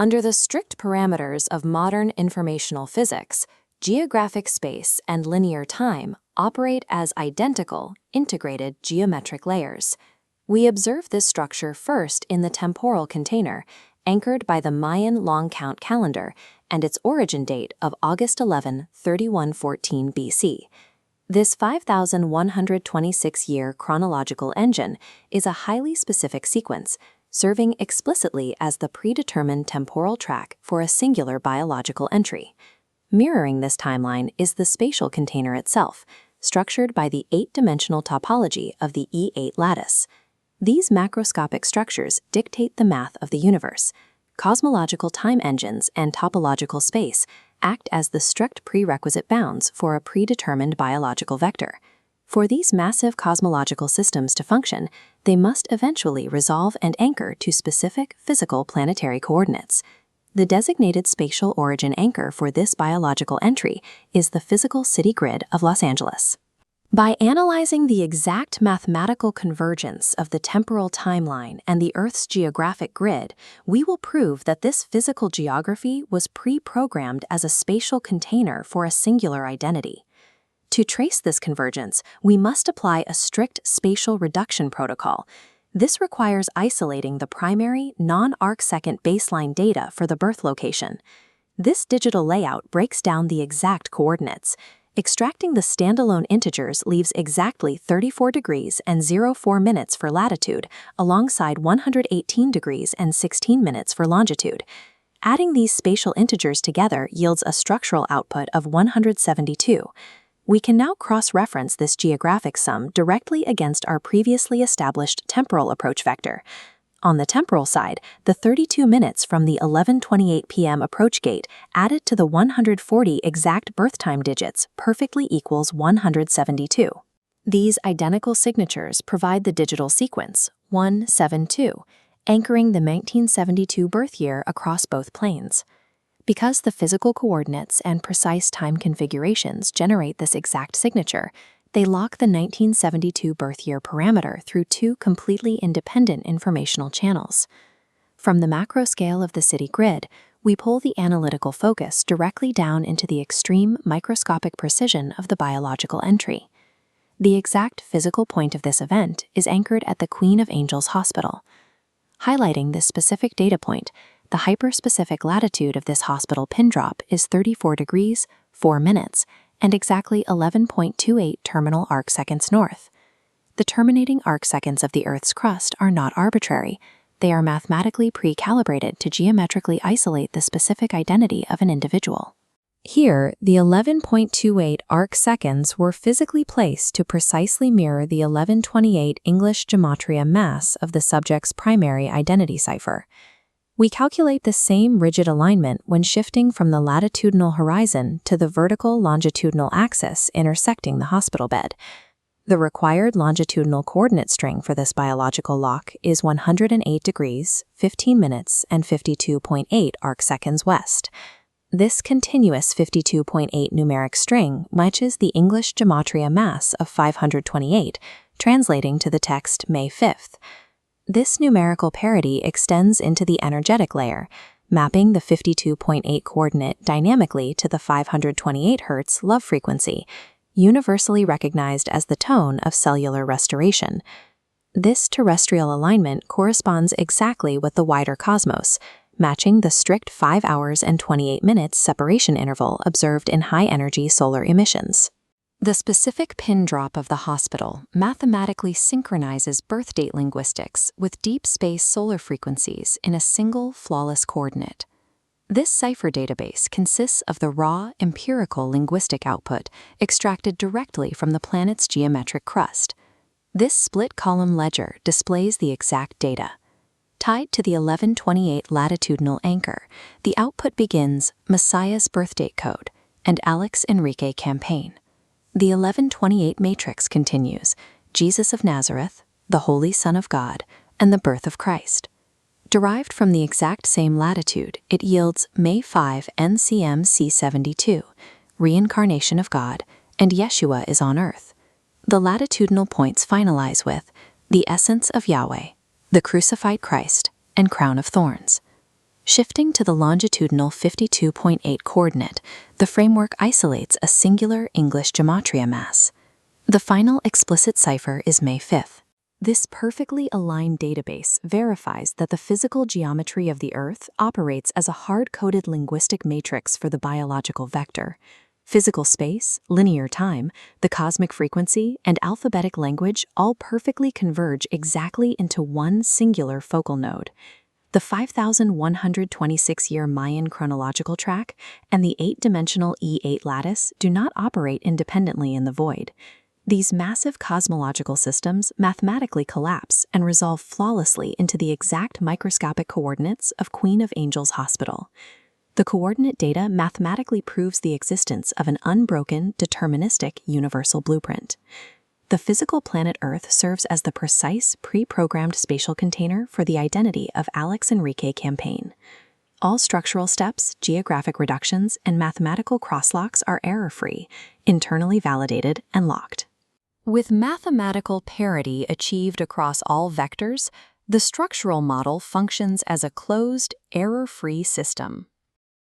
Under the strict parameters of modern informational physics, geographic space and linear time operate as identical, integrated geometric layers. We observe this structure first in the temporal container, anchored by the Mayan long count calendar and its origin date of August 11, 3114 BC. This 5,126-year chronological engine is a highly specific sequence, serving explicitly as the predetermined temporal track for a singular biological entry. Mirroring this timeline is the spatial container itself, structured by the 8-dimensional topology of the E8 lattice. These macroscopic structures dictate the math of the universe. Cosmological time engines and topological space act as the strict prerequisite bounds for a predetermined biological vector. For these massive cosmological systems to function, they must eventually resolve and anchor to specific physical planetary coordinates. The designated spatial origin anchor for this biological entry is the physical city grid of Los Angeles. By analyzing the exact mathematical convergence of the temporal timeline and the Earth's geographic grid, we will prove that this physical geography was pre-programmed as a spatial container for a singular identity. To trace this convergence, we must apply a strict spatial reduction protocol. This requires isolating the primary non-arcsecond baseline data for the birth location. This digital layout breaks down the exact coordinates. Extracting the standalone integers leaves exactly 34 degrees and 04 minutes for latitude, alongside 118 degrees and 16 minutes for longitude. Adding these spatial integers together yields a structural output of 172. We can now cross-reference this geographic sum directly against our previously established temporal approach vector. On the temporal side, the 32 minutes from the 11:28 p.m. approach gate added to the 140 exact birth time digits perfectly equals 172. These identical signatures provide the digital sequence, 172, anchoring the 1972 birth year across both planes. Because the physical coordinates and precise time configurations generate this exact signature, they lock the 1972 birth year parameter through two completely independent informational channels. From the macro scale of the city grid, we pull the analytical focus directly down into the extreme microscopic precision of the biological entry. The exact physical point of this event is anchored at the Queen of Angels Hospital. Highlighting this specific data point, the hyperspecific latitude of this hospital pin drop is 34 degrees, 4 minutes, and exactly 11.28 terminal arcseconds north. The terminating arcseconds of the Earth's crust are not arbitrary. They are mathematically pre-calibrated to geometrically isolate the specific identity of an individual. Here, the 11.28 arcseconds were physically placed to precisely mirror the 1128 English gematria mass of the subject's primary identity cipher. We calculate the same rigid alignment when shifting from the latitudinal horizon to the vertical longitudinal axis intersecting the hospital bed. The required longitudinal coordinate string for this biological lock is 108 degrees, 15 minutes, and 52.8 arcseconds west. This continuous 52.8 numeric string matches the English gematria mass of 528, translating to the text May 5th. This numerical parity extends into the energetic layer, mapping the 52.8 coordinate dynamically to the 528 Hz love frequency, universally recognized as the tone of cellular restoration. This terrestrial alignment corresponds exactly with the wider cosmos, matching the strict 5 hours and 28 minutes separation interval observed in high-energy solar emissions. The specific pin drop of the hospital mathematically synchronizes birth date linguistics with deep space solar frequencies in a single flawless coordinate. This cipher database consists of the raw, empirical linguistic output extracted directly from the planet's geometric crust. This split-column ledger displays the exact data. Tied to the 1128 latitudinal anchor, the output begins Messiah's birthdate code and Alex Enrique campaign. The 1128 matrix continues Jesus of Nazareth, the Holy Son of God, and the birth of Christ. Derived from the exact same latitude, it yields May 5 NCM C72, Reincarnation of God, and Yeshua is on earth. The latitudinal points finalize with the essence of Yahweh, the crucified Christ, and crown of thorns. Shifting to the longitudinal 52.8 coordinate, the framework isolates a singular English gematria mass. The final explicit cipher is May 5th. This perfectly aligned database verifies that the physical geometry of the Earth operates as a hard-coded linguistic matrix for the biological vector. Physical space, linear time, the cosmic frequency, and alphabetic language all perfectly converge exactly into one singular focal node. The 5,126-year Mayan chronological track and the 8-dimensional E8 lattice do not operate independently in the void. These massive cosmological systems mathematically collapse and resolve flawlessly into the exact microscopic coordinates of Queen of Angels Hospital. The coordinate data mathematically proves the existence of an unbroken, deterministic universal blueprint. The physical planet Earth serves as the precise, pre-programmed spatial container for the identity of Alex Enrique Campaign. All structural steps, geographic reductions, and mathematical crosslocks are error-free, internally validated, and locked. With mathematical parity achieved across all vectors, the structural model functions as a closed, error-free system.